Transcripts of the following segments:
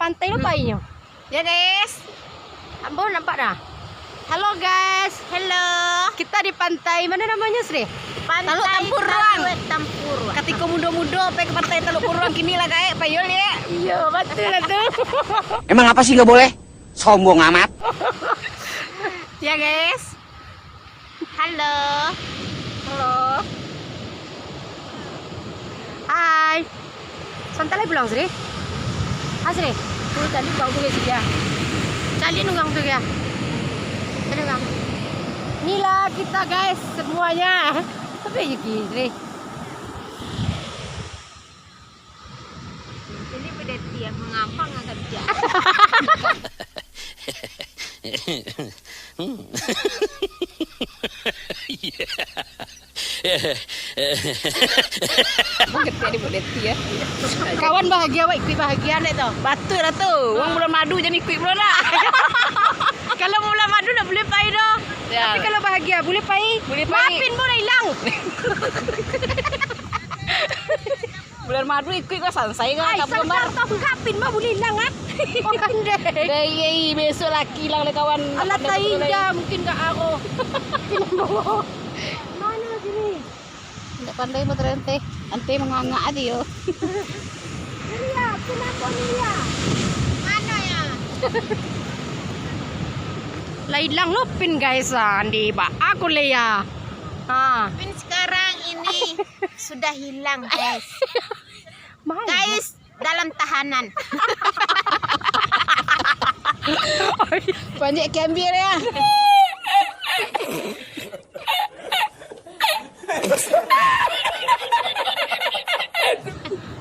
pantai lupa ini. Ya guys. Ambon nampak dah. Halo guys. Halo. Kita di pantai mana namanya Sri? Pantai Taluk Tampuruang. Tampuruang. Ketika muda-muda pe ke pantai Taluk Tampuruang kini lah kayak payol ya. Iya betul lah tuh. Emang apa sih nggak boleh? Sombong amat. Ya guys. Halo. Halo. Hai. Santai pulang Sri. Sri. Dulu tadi bang tuh ya. Cali nunggang tuh ya. Nunggang. Inilah kita guys semuanya. Tapi jadi Sri. Ini beda dia mengapa nggak kerja? Kawan bahagia, wah ikut bahagia nih tuh. Batu lah tuh. Uang bulan madu jadi ikut belum lah. Kalau bulan madu nak boleh pai dah. Ya. Tapi kalau bahagia boleh pai. Boleh pai. Maafin boleh hilang. Bulan madu ikut kau sansai kan? Ay, Kamu gambar. kau ngapin mah boleh hilang kan? Oh kan deh. Deh, besok laki hilang le kawan. Alah tainja mungkin gak aku. Mana sini? Tidak pandai motor ente. Ente menganga aja yo. Ria, kenapa Ria? Mana ya? Lah hilang lupin guys Andi, Pak. Aku Lea. Pin sekarang ini sudah hilang guys. Mana? Guys, dalam tahanan. Banyak kambir ya.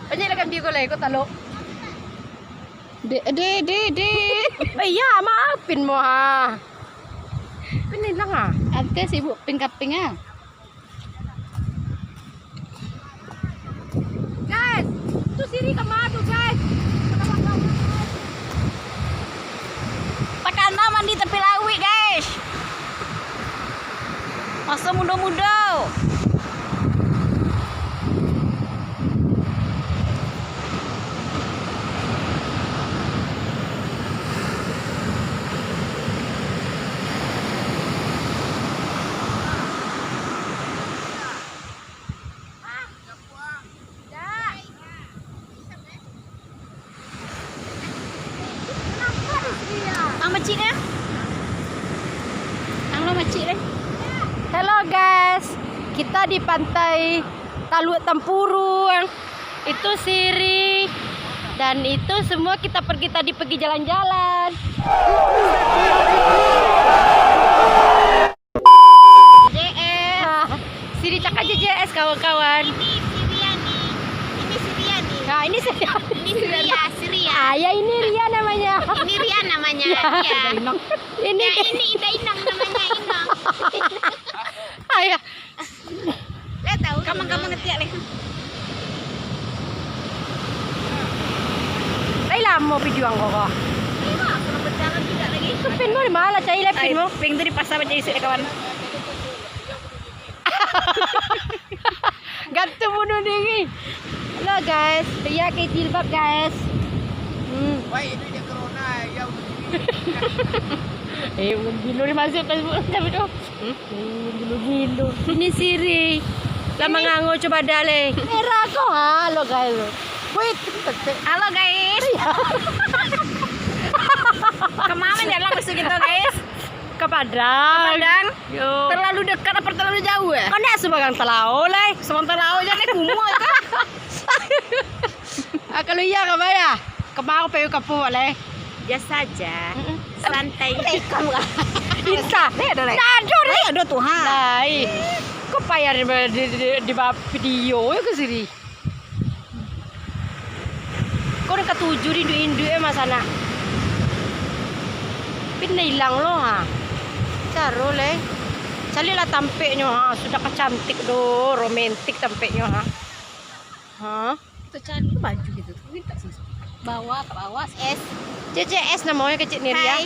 Banyak lah kan dia ko ko talo. De. Iya, maafin mo ha. Pinin lang ha. Ante sibuk ping-kaping ah. Guys, tu sini kemana guys? Pakai naman di tepi lawi guys. Masa muda-muda. Ang macik ya? Ang lo macik deh. Hello guys, kita di pantai Taluk Tampuruang. Itu Siri dan itu semua kita pergi jalan-jalan. JS. Siri cakap JJS kawan-kawan. Ini Siriani. Nah ini Siri. Ini Siria. Ah ya ini Ria namanya. Ini Rian namanya. Ya. Ini Ya, ini Ida Inang namanya Inang. ayah. Lihat tahu. Kamu ngetiak leh. Ay lama video ang koko. Ini mah kalau berjalan tidak lagi. Pin mo di mana cai lepin mo. Ping tu di pasar baca isi kawan. Gantu bunuh diri. Halo guys, Ria ke jilbab guys. Wah ini dia corona ya. Gilo ni masuk Facebook tapi tu. Gilo. Ini Siri. Lama ngango coba dale. Merah ko halo guys. Wait. Halo guys. Kemana jalan musuh kita guys? Ke Padang. Padang. Yo. Terlalu dekat apa terlalu jauh ya? Kau nak sebagang telau lah. Sementara laut aja nih kumuh itu. Kalau iya ke mana? Kemau pe kapu boleh. Biasa aja. Santai. Kamu Insta. Ada lagi. Ada tuh ha. Lai. Kau payah di bawah video ya ke sini. Kau udah ketujuh di Indo mas anak. Pindah hilang lo ha. Caro le. Carilah tampeknya ha. Sudah kecantik do, romantis tampeknya ha. Hah? Itu cari baju gitu. Minta sih. Bawa ke bawah es. JJS namanya kecil nih ya.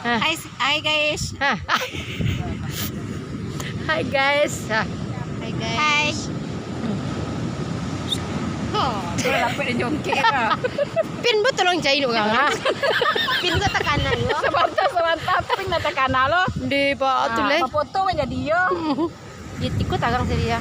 Hai. Hai guys. Hai guys. Hai guys. Hai. Oh. Lapit na jongke ka. Pin ba tolong jahit ka nga? Pin ko takana yo. Sabanta, pin na takana lo. Di ba tuloy? Mapoto man jadi yo. Gitu ko tagang sih dia.